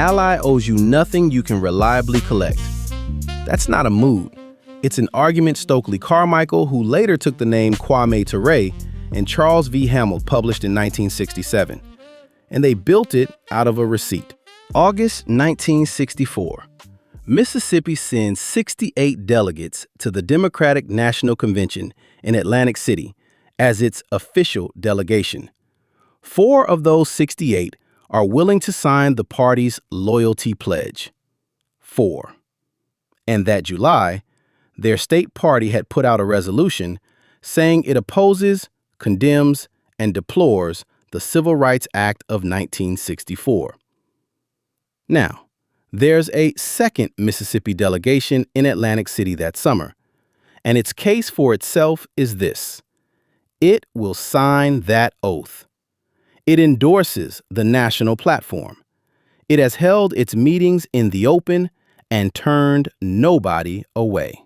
ally owes you nothing you can reliably collect. That's not a mood. It's an argument Stokely Carmichael, who later took the name Kwame Ture, and Charles V. Hamel published in 1967. And they built it out of a receipt. August 1964. Mississippi sends 68 delegates to the Democratic National Convention in Atlantic City as its official delegation. 4 of those 68 are willing to sign the party's loyalty pledge. 4. And that July, their state party had put out a resolution saying it opposes, condemns, and deplores the Civil Rights Act of 1964. Now, there's a second Mississippi delegation in Atlantic City that summer, and its case for itself is this: it will sign that oath. It endorses the national platform. It has held its meetings in the open and turned nobody away.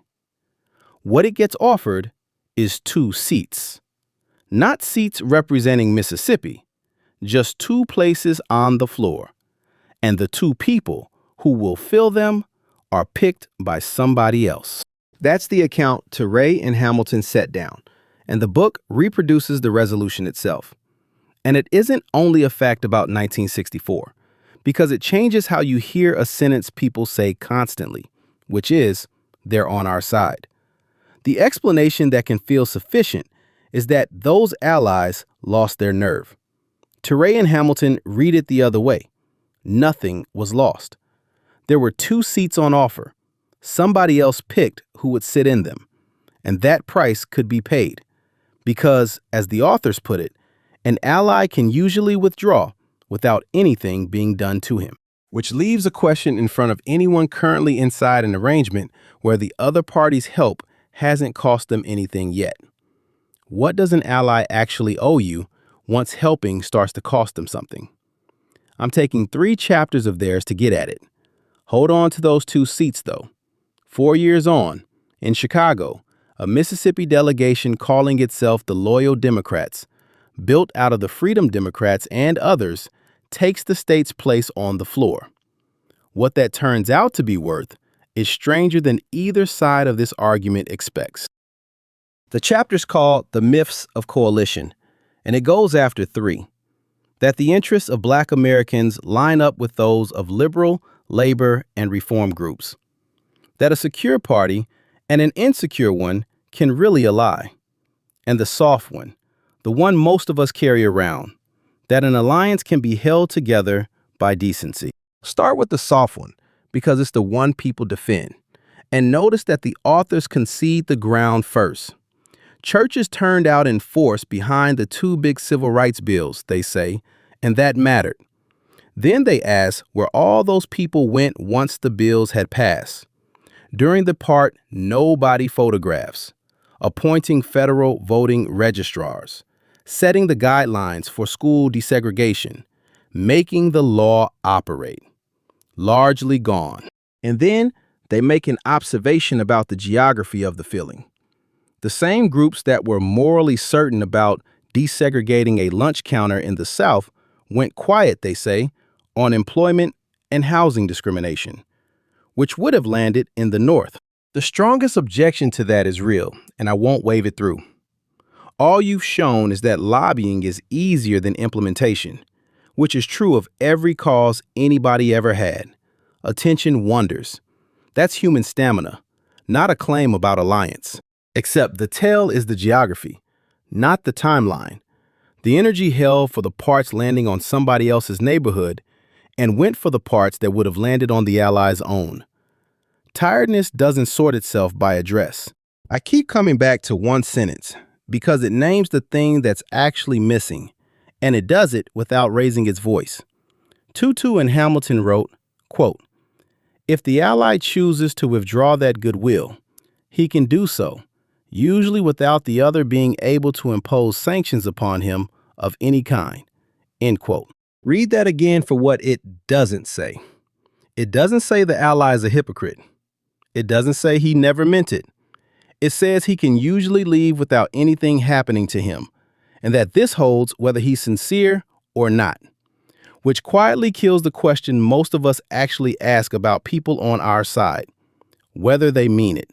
What it gets offered is 2 seats. Not seats representing Mississippi, just 2 places on the floor. And the 2 people who will fill them are picked by somebody else. That's the account Ture and Hamilton set down, and the book reproduces the resolution itself. And it isn't only a fact about 1964, because it changes how you hear a sentence people say constantly, which is, they're on our side. The explanation that can feel sufficient is that those allies lost their nerve. Ture and Hamilton read it the other way. Nothing was lost. There were 2 seats on offer. Somebody else picked who would sit in them, and that price could be paid. Because, as the authors put it, an ally can usually withdraw without anything being done to him. Which leaves a question in front of anyone currently inside an arrangement where the other party's help hasn't cost them anything yet. What does an ally actually owe you once helping starts to cost them something? I'm taking 3 chapters of theirs to get at it. Hold on to those 2 seats, though. 4 years on, in Chicago, a Mississippi delegation calling itself the Loyal Democrats, built out of the Freedom Democrats and others, takes the state's place on the floor. What that turns out to be worth is stranger than either side of this argument expects. The chapter's called The Myths of Coalition, and it goes after 3. That the interests of Black Americans line up with those of liberal, labor, and reform groups. That a secure party and an insecure one can really ally. And the soft one, the one most of us carry around, that an alliance can be held together by decency. Start with the soft one, because it's the one people defend. And notice that the authors concede the ground first. Churches turned out in force behind the 2 big civil rights bills, they say, and that mattered. Then they ask where all those people went once the bills had passed. During the part nobody photographs, appointing federal voting registrars, setting the guidelines for school desegregation, making the law operate. Largely gone. And then they make an observation about the geography of the feeling. The same groups that were morally certain about desegregating a lunch counter in the South went quiet, they say, on employment and housing discrimination, which would have landed in the North. The strongest objection to that is real, and I won't wave it through. All you've shown is that lobbying is easier than implementation, which is true of every cause anybody ever had. Attention wonders. That's human stamina, not a claim about alliance. Except the tell is the geography, not the timeline. The energy held for the parts landing on somebody else's neighborhood and went for the parts that would have landed on the allies' own. Tiredness doesn't sort itself by address. I keep coming back to one sentence because it names the thing that's actually missing, and it does it without raising its voice. Tutu and Hamilton wrote, quote, "If the ally chooses to withdraw that goodwill, he can do so, usually without the other being able to impose sanctions upon him of any kind." End quote. Read that again for what it doesn't say. It doesn't say the ally is a hypocrite. It doesn't say he never meant it. It says he can usually leave without anything happening to him, and that this holds whether he's sincere or not. which quietly kills the question most of us actually ask about people on our side, whether they mean it.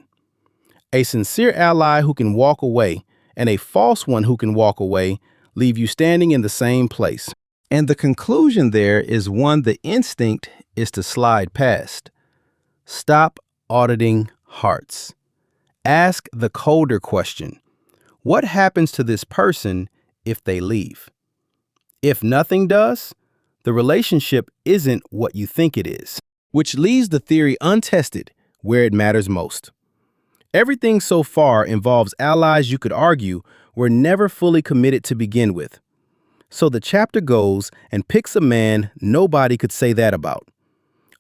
A sincere ally who can walk away and a false one who can walk away leave you standing in the same place. And the conclusion there is one the instinct is to slide past. Stop auditing hearts. Ask the colder question. What happens to this person if they leave? If nothing does, the relationship isn't what you think it is, which leaves the theory untested where it matters most. Everything so far involves allies you could argue were never fully committed to begin with. So the chapter goes and picks a man nobody could say that about.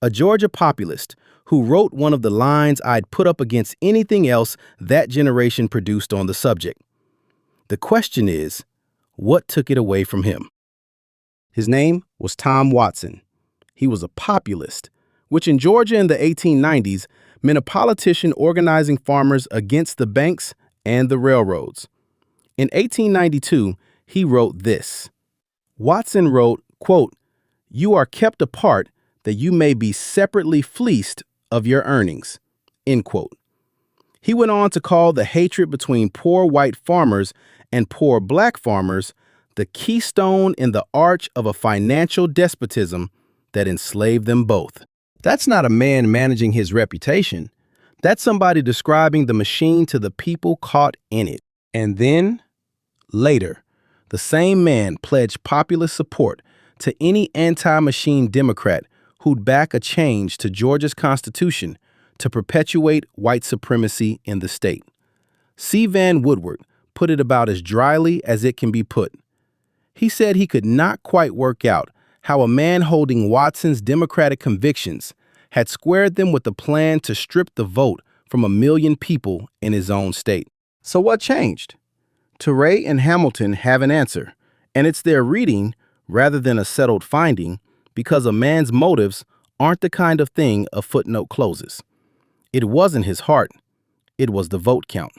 A Georgia populist who wrote one of the lines I'd put up against anything else that generation produced on the subject. The question is, what took it away from him? His name was Tom Watson. He was a populist, which in Georgia in the 1890s meant a politician organizing farmers against the banks and the railroads. In 1892, he wrote this. Watson wrote, quote, "You are kept apart that you may be separately fleeced of your earnings," end quote. He went on to call the hatred between poor white farmers and poor black farmers the keystone in the arch of a financial despotism that enslaved them both. That's not a man managing his reputation. That's somebody describing the machine to the people caught in it. And then, later, the same man pledged populist support to any anti-machine Democrat who'd back a change to Georgia's Constitution to perpetuate white supremacy in the state. C. Van Woodward put it about as dryly as it can be put. He said he could not quite work out how a man holding Watson's Democratic convictions had squared them with the plan to strip the vote from 1 million people in his own state. So what changed? Ture and Hamilton have an answer, and it's their reading rather than a settled finding, because a man's motives aren't the kind of thing a footnote closes. It wasn't his heart. It was the vote count.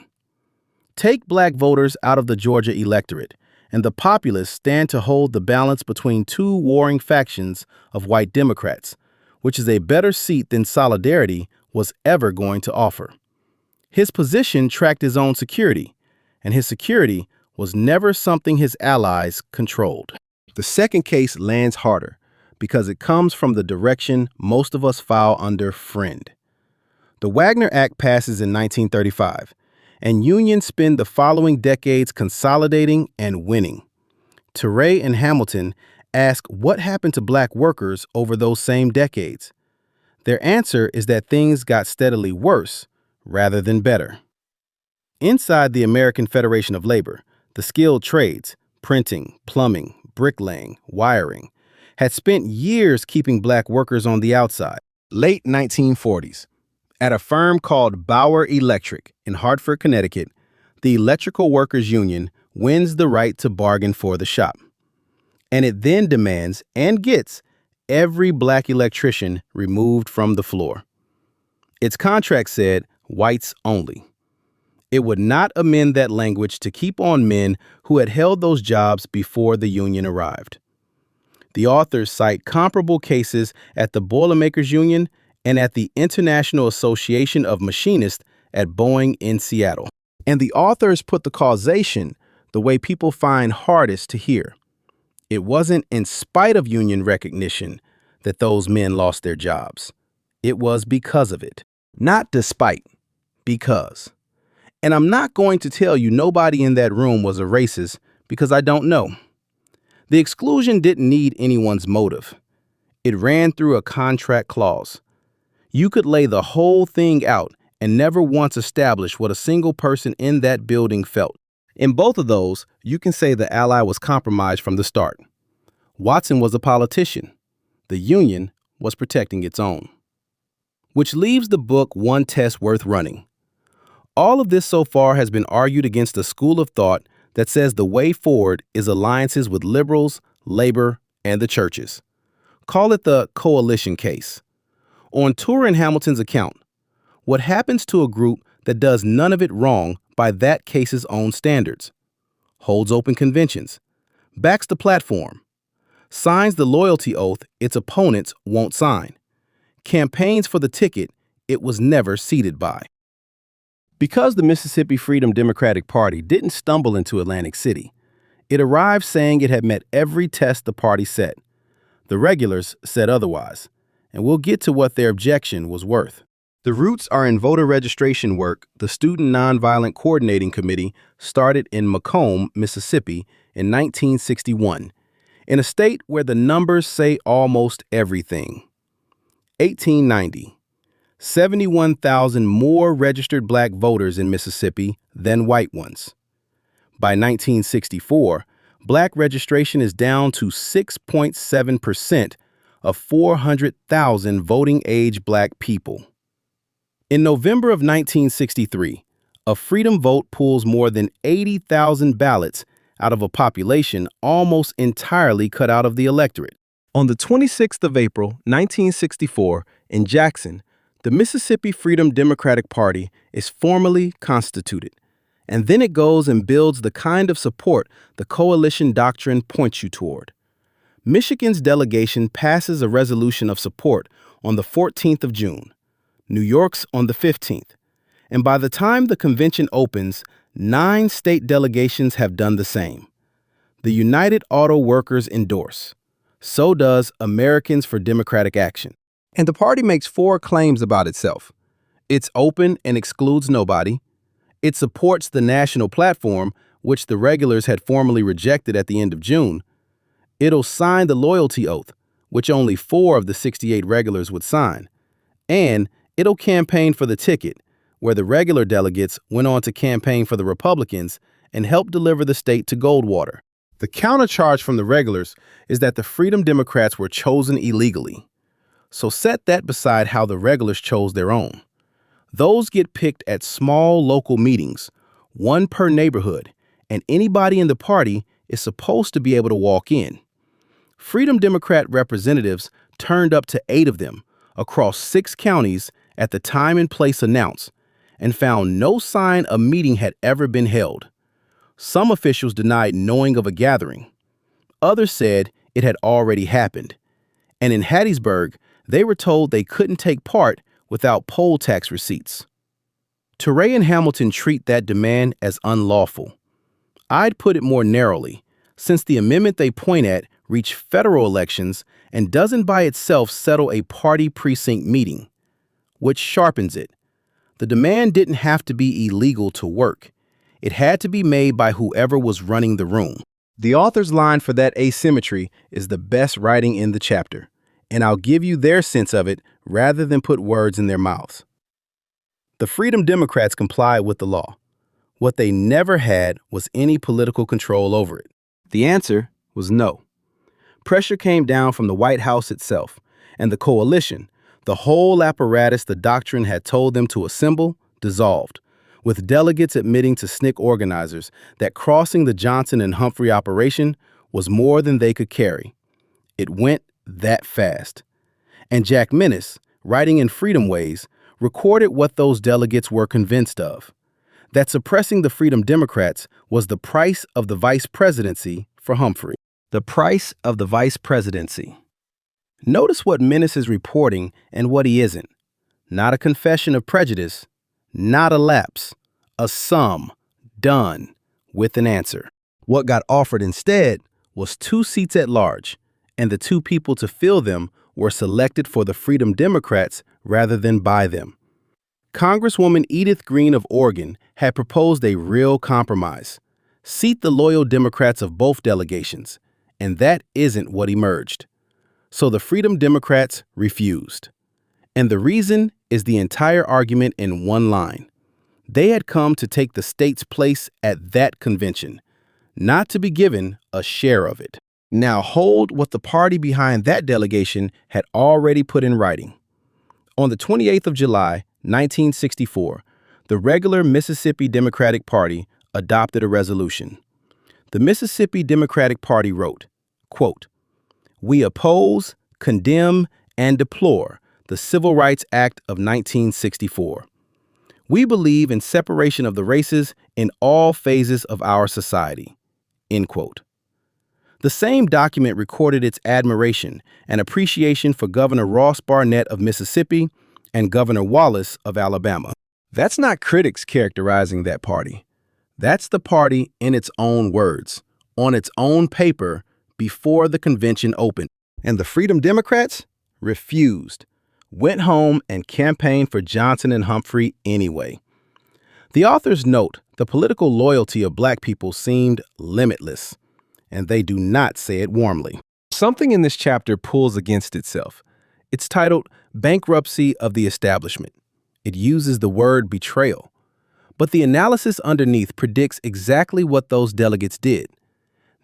Take black voters out of the Georgia electorate, and the populists stand to hold the balance between two warring factions of white Democrats, which is a better seat than Solidarity was ever going to offer. His position tracked his own security, and his security was never something his allies controlled. The second case lands harder because it comes from the direction most of us file under friend. The Wagner Act passes in 1935, and unions spend the following decades consolidating and winning. Ture and Hamilton ask what happened to black workers over those same decades. Their answer is that things got steadily worse rather than better. Inside the American Federation of Labor, the skilled trades, printing, plumbing, bricklaying, wiring, had spent years keeping black workers on the outside. Late 1940s, at a firm called Bauer Electric in Hartford, Connecticut, the Electrical Workers Union wins the right to bargain for the shop. And it then demands and gets every black electrician removed from the floor. Its contract said whites only. It would not amend that language to keep on men who had held those jobs before the union arrived. The authors cite comparable cases at the Boilermakers Union and at the International Association of Machinists at Boeing in Seattle. And the authors put the causation the way people find hardest to hear. It wasn't in spite of union recognition that those men lost their jobs. It was because of it. Not despite, because. And I'm not going to tell you nobody in that room was a racist because I don't know. The exclusion didn't need anyone's motive. It ran through a contract clause. You could lay the whole thing out and never once establish what a single person in that building felt. In both of those, you can say the ally was compromised from the start. Watson was a politician. The union was protecting its own. Which leaves the book one test worth running. All of this so far has been argued against a school of thought that says the way forward is alliances with liberals, labor, and the churches. Call it the coalition case. On Ture and Hamilton's account, what happens to a group that does none of it wrong by that case's own standards? Holds open conventions, backs the platform, signs the loyalty oath its opponents won't sign, campaigns for the ticket it was never seated by. Because the Mississippi Freedom Democratic Party didn't stumble into Atlantic City, it arrived saying it had met every test the party set. The regulars said otherwise, and we'll get to what their objection was worth. The roots are in voter registration work the Student Nonviolent Coordinating Committee started in Macomb, Mississippi in 1961, in a state where the numbers say almost everything. 1890. 71,000 more registered black voters in Mississippi than white ones. By 1964, black registration is down to 6.7% of 400,000 voting-age black people. In November of 1963, a freedom vote pulls more than 80,000 ballots out of a population almost entirely cut out of the electorate. On the 26th of April, 1964, in Jackson, the Mississippi Freedom Democratic Party is formally constituted, and then it goes and builds the kind of support the coalition doctrine points you toward. Michigan's delegation passes a resolution of support on the 14th of June, New York's on the 15th, and by the time the convention opens, 9 state delegations have done the same. The United Auto Workers endorse. So does Americans for Democratic Action. And the party makes 4 claims about itself. It's open and excludes nobody. It supports the national platform, which the regulars had formally rejected at the end of June. It'll sign the loyalty oath, which only 4 of the 68 regulars would sign. And it'll campaign for the ticket, where the regular delegates went on to campaign for the Republicans and help deliver the state to Goldwater. The countercharge from the regulars is that the Freedom Democrats were chosen illegally. So set that beside how the regulars chose their own. Those get picked at small local meetings, 1 per neighborhood, and anybody in the party is supposed to be able to walk in. Freedom Democrat representatives turned up to 8 of them across 6 counties at the time and place announced, and found no sign a meeting had ever been held. Some officials denied knowing of a gathering. Others said it had already happened. And in Hattiesburg, they were told they couldn't take part without poll tax receipts. Ture and Hamilton treat that demand as unlawful. I'd put it more narrowly, since the amendment they point at reached federal elections and doesn't by itself settle a party precinct meeting, which sharpens it. The demand didn't have to be illegal to work. It had to be made by whoever was running the room. The author's line for that asymmetry is the best writing in the chapter, and I'll give you their sense of it rather than put words in their mouths. The Freedom Democrats complied with the law. What they never had was any political control over it. The answer was no. Pressure came down from the White House itself, and the coalition, the whole apparatus the doctrine had told them to assemble, dissolved, with delegates admitting to SNCC organizers that crossing the Johnson and Humphrey operation was more than they could carry. It went that fast. And Jack Minnis, writing in Freedom Ways, recorded what those delegates were convinced of, that suppressing the Freedom Democrats was the price of the vice presidency for Humphrey. The price of the vice presidency. Notice what Minnis is reporting and what he isn't. Not a confession of prejudice, not a lapse, a sum, done, with an answer. What got offered instead was 2 seats at large, and the 2 people to fill them were selected for the Freedom Democrats rather than by them. Congresswoman Edith Green of Oregon had proposed a real compromise: seat the loyal Democrats of both delegations, and that isn't what emerged. So the Freedom Democrats refused. And the reason is the entire argument in one line. They had come to take the state's place at that convention, not to be given a share of it. Now hold what the party behind that delegation had already put in writing. On the 28th of July, 1964, the regular Mississippi Democratic Party adopted a resolution. The Mississippi Democratic Party wrote, quote, "We oppose, condemn, and deplore the Civil Rights Act of 1964. We believe in separation of the races in all phases of our society." End quote. The same document recorded its admiration and appreciation for Governor Ross Barnett of Mississippi and Governor Wallace of Alabama. That's not critics characterizing that party. That's the party in its own words, on its own paper, before the convention opened. And the Freedom Democrats refused, went home and campaigned for Johnson and Humphrey anyway. The authors note the political loyalty of Black people seemed limitless, and they do not say it warmly. Something in this chapter pulls against itself. It's titled Bankruptcy of the Establishment. It uses the word betrayal. But the analysis underneath predicts exactly what those delegates did.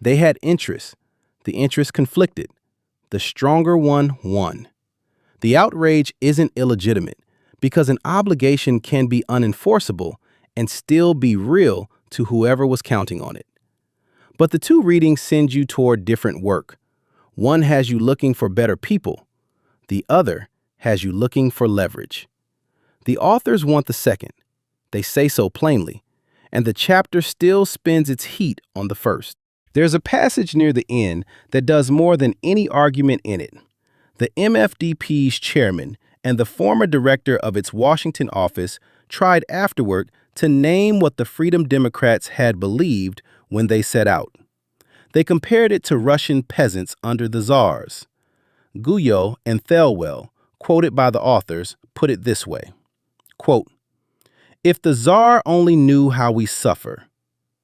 They had interests. The interests conflicted. The stronger one won. The outrage isn't illegitimate because an obligation can be unenforceable and still be real to whoever was counting on it. But the two readings send you toward different work. One has you looking for better people. The other has you looking for leverage. The authors want the second. They say so plainly, and the chapter still spends its heat on the first. There's a passage near the end that does more than any argument in it. The MFDP's chairman and the former director of its Washington office tried afterward to name what the Freedom Democrats had believed when they set out. They compared it to Russian peasants under the czars. Guyot and Thelwell, quoted by the authors, put it this way, quote, "If the czar only knew how we suffer,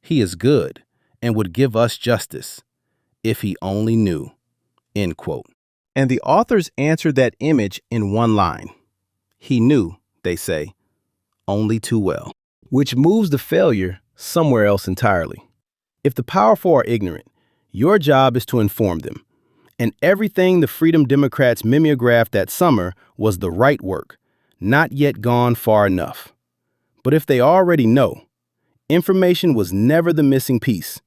he is good and would give us justice, if he only knew," end quote. And the authors answered that image in one line. He knew, they say, only too well, which moves the failure somewhere else entirely. If the powerful are ignorant, your job is to inform them. And everything the Freedom Democrats mimeographed that summer was the right work, not yet gone far enough. But if they already know, information was never the missing piece,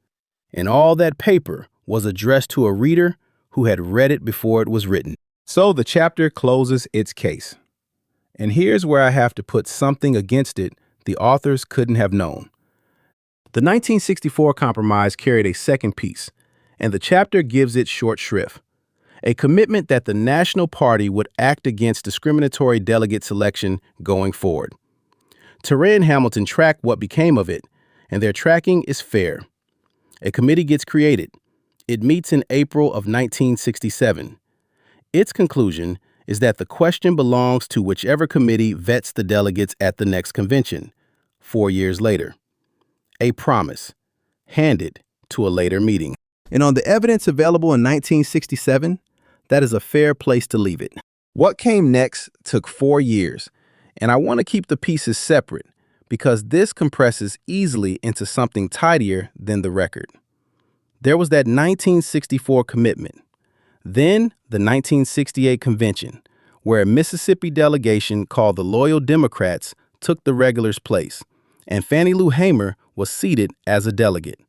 and all that paper was addressed to a reader who had read it before it was written. So the chapter closes its case. And here's where I have to put something against it the authors couldn't have known. The 1964 Compromise carried a second piece, and the chapter gives it short shrift. A commitment that the National Party would act against discriminatory delegate selection going forward. Ture and Hamilton track what became of it, and their tracking is fair. A committee gets created. It meets in April of 1967. Its conclusion is that the question belongs to whichever committee vets the delegates at the next convention, 4 years later. A promise, handed to a later meeting. And on the evidence available in 1967, that is a fair place to leave it. What came next took 4 years, and I want to keep the pieces separate because this compresses easily into something tidier than the record. There was that 1964 commitment, then the 1968 convention, where a Mississippi delegation called the Loyal Democrats took the regulars' place, and Fannie Lou Hamer was seated as a delegate.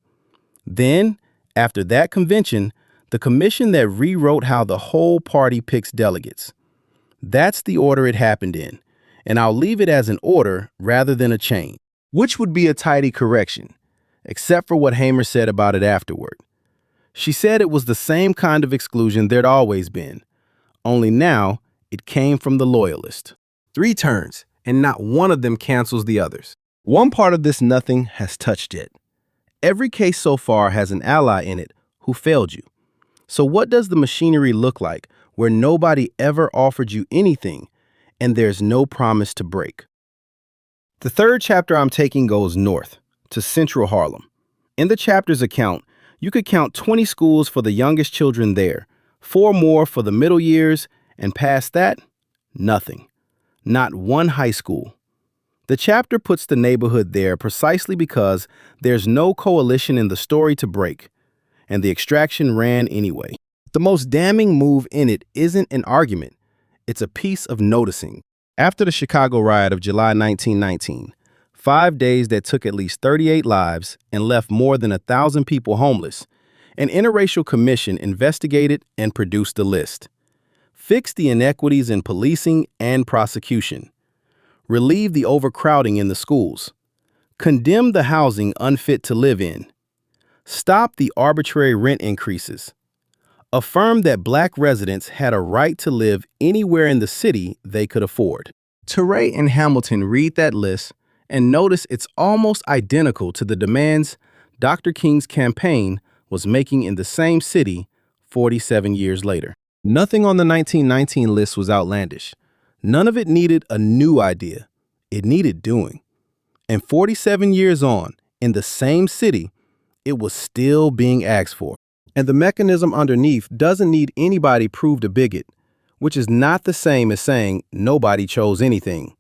Then, after that convention, the commission that rewrote how the whole party picks delegates. That's the order it happened in, and I'll leave it as an order rather than a chain, which would be a tidy correction, except for what Hamer said about it afterward. She said it was the same kind of exclusion there'd always been, only now it came from the Loyalists. 3 turns, and not one of them cancels the others. One part of this nothing has touched yet. Every case so far has an ally in it who failed you. So what does the machinery look like where nobody ever offered you anything and there's no promise to break? The third chapter I'm taking goes north to Central Harlem. In the chapter's account, you could count 20 schools for the youngest children there, 4 more for the middle years, and past that, nothing. Not one high school. The chapter puts the neighborhood there precisely because there's no coalition in the story to break, and the extraction ran anyway. The most damning move in it isn't an argument, it's a piece of noticing. After the Chicago riot of July 1919, 5 days that took at least 38 lives and left more than 1,000 people homeless, an interracial commission investigated and produced a list. Fix the inequities in policing and prosecution. Relieve the overcrowding in the schools. Condemn the housing unfit to live in. Stop the arbitrary rent increases. affirmed that black residents had a right to live anywhere in the city they could afford. Ture and Hamilton read that list and notice it's almost identical to the demands Dr. King's campaign was making in the same city 47 years later. Nothing on the 1919 list was outlandish. None of it needed a new idea. It needed doing. And 47 years on, in the same city, it was still being asked for. And the mechanism underneath doesn't need anybody proved a bigot, which is not the same as saying nobody chose anything.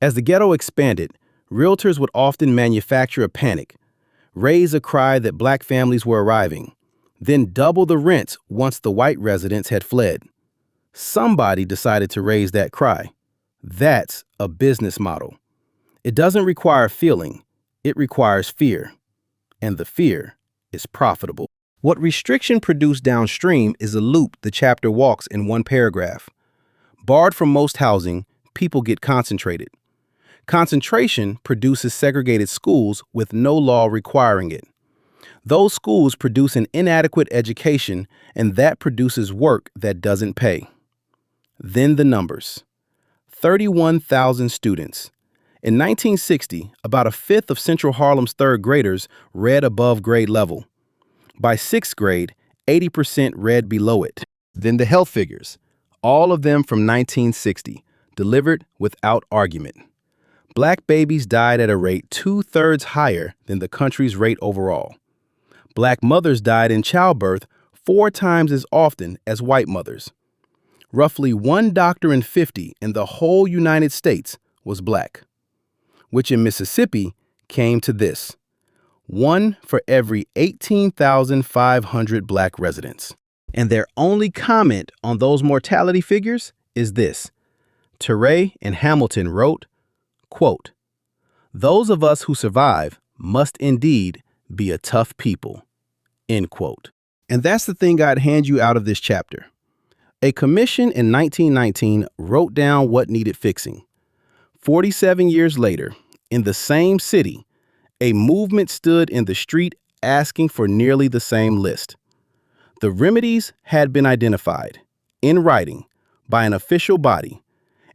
As the ghetto expanded, realtors would often manufacture a panic, raise a cry that black families were arriving, then double the rents once the white residents had fled. Somebody decided to raise that cry. That's a business model. It doesn't require feeling, it requires fear. And the fear is profitable. What restriction produced downstream is a loop the chapter walks in one paragraph. Barred from most housing, people get concentrated. Concentration produces segregated schools with no law requiring it. Those schools produce an inadequate education, and that produces work that doesn't pay. Then the numbers. 31,000 students. In 1960, about a fifth of Central Harlem's third graders read above grade level. By sixth grade, 80% read below it. Then the health figures, all of them from 1960, delivered without argument. Black babies died at a rate 2/3 higher than the country's rate overall. Black mothers died in childbirth 4 times as often as white mothers. Roughly 1 doctor in 50 in the whole United States was black, which in Mississippi came to this: 1 for every 18,500 black residents. And their only comment on those mortality figures is this. Ture and Hamilton wrote, quote, "Those of us who survive must indeed be a tough people," end quote. And that's the thing I'd hand you out of this chapter. A commission in 1919 wrote down what needed fixing. 47 years later, in the same city, a movement stood in the street asking for nearly the same list. The remedies had been identified, in writing, by an official body,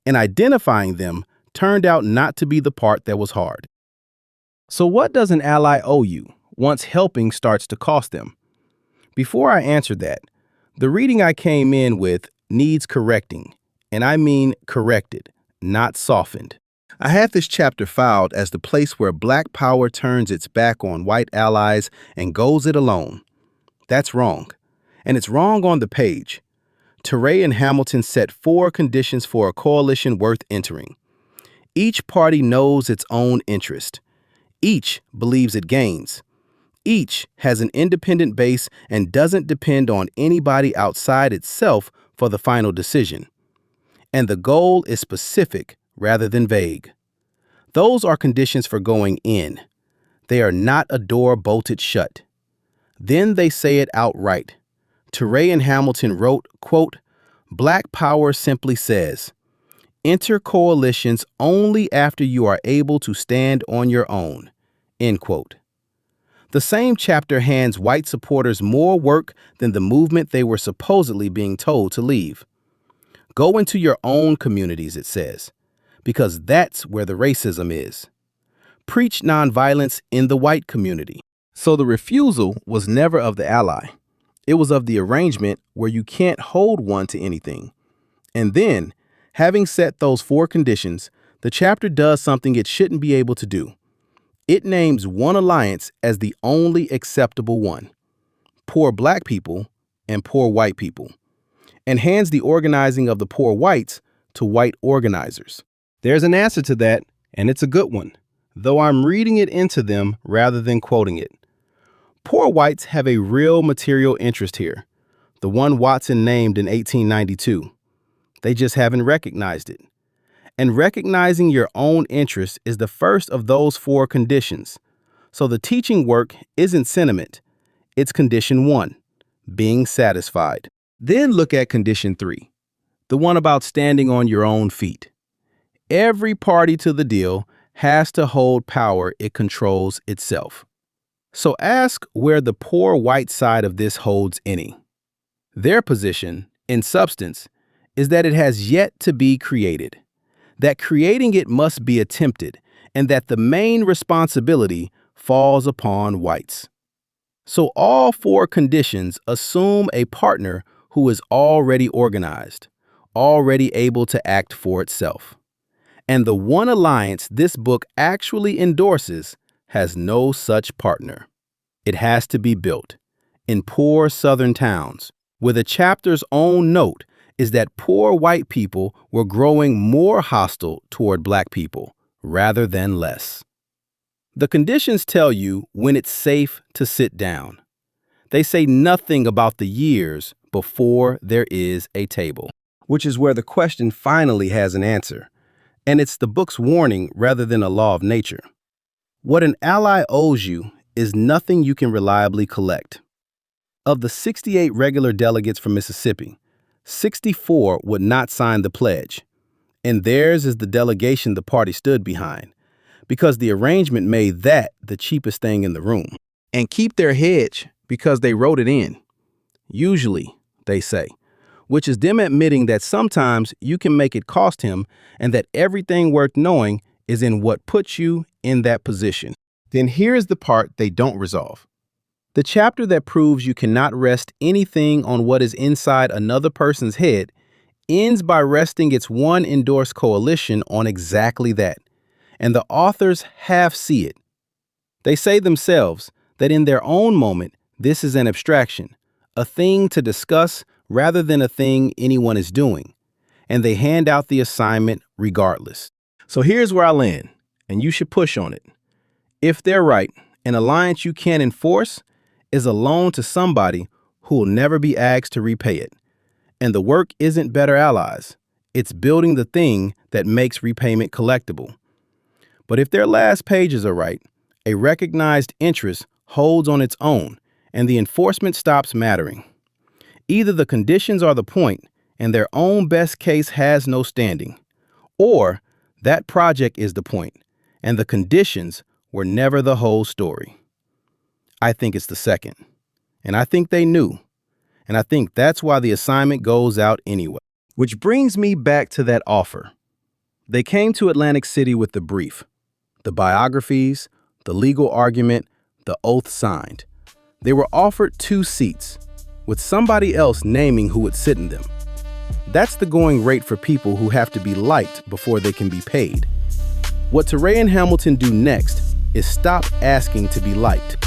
and identifying them turned out not to be the part that was hard. So what does an ally owe you once helping starts to cost them? Before I answer that, the reading I came in with needs correcting, and I mean corrected, not softened. I had this chapter filed as the place where black power turns its back on white allies and goes it alone. That's wrong, and it's wrong on the page. Ture and Hamilton set 4 conditions for a coalition worth entering. Each party knows its own interest. Each believes it gains. Each has an independent base and doesn't depend on anybody outside itself for the final decision. And the goal is specific rather than vague. Those are conditions for going in. They are not a door bolted shut. Then they say it outright. Ture and Hamilton wrote, quote, "Black power simply says, enter coalitions only after you are able to stand on your own," end quote. The same chapter hands white supporters more work than the movement they were supposedly being told to leave. Go into your own communities, it says, because that's where the racism is. Preach nonviolence in the white community. So the refusal was never of the ally. It was of the arrangement where you can't hold one to anything. And then, having set those 4 conditions, the chapter does something it shouldn't be able to do. It names one alliance as the only acceptable one: poor black people and poor white people, and hands the organizing of the poor whites to white organizers. There's an answer to that, and it's a good one, though I'm reading it into them rather than quoting it. Poor whites have a real material interest here, the one Watson named in 1892. They just haven't recognized it. And recognizing your own interest is the first of those 4 conditions. So the teaching work isn't sentiment. It's condition 1, being satisfied. Then look at condition 3, the one about standing on your own feet. Every party to the deal has to hold power it controls itself. So ask where the poor white side of this holds any. Their position, in substance, is that it has yet to be created, that creating it must be attempted, and that the main responsibility falls upon whites. So all four conditions assume a partner who is already organized, already able to act for itself. And the one alliance this book actually endorses has no such partner. It has to be built in poor Southern towns, where the chapter's own note is that poor white people were growing more hostile toward Black people rather than less. The conditions tell you when it's safe to sit down. They say nothing about the years before there is a table, which is where the question finally has an answer. And it's the book's warning rather than a law of nature. What an ally owes you is nothing you can reliably collect. Of the 68 regular delegates from Mississippi, 64 would not sign the pledge, and theirs is the delegation the party stood behind, because the arrangement made that the cheapest thing in the room. And keep their hedge because they wrote it in. Usually, they say, which is them admitting that sometimes you can make it cost him and that everything worth knowing is in what puts you in that position. Then here's the part they don't resolve. The chapter that proves you cannot rest anything on what is inside another person's head ends by resting its one endorsed coalition on exactly that. And the authors half see it. They say themselves that in their own moment, this is an abstraction, a thing to discuss rather than a thing anyone is doing. And they hand out the assignment regardless. So here's where I land, and you should push on it. If they're right, an alliance you can't enforce is a loan to somebody who will never be asked to repay it. And the work isn't better allies. It's building the thing that makes repayment collectible. But if their last pages are right, a recognized interest holds on its own, and the enforcement stops mattering. Either the conditions are the point, and their own best case has no standing, or that project is the point, and the conditions were never the whole story. I think it's the second, and I think they knew, and I think that's why the assignment goes out anyway. Which brings me back to that offer. They came to Atlantic City with the brief, the biographies, the legal argument, the oath signed. They were offered 2 seats, with somebody else naming who would sit in them. That's the going rate for people who have to be liked before they can be paid. What Ture and Hamilton do next is stop asking to be liked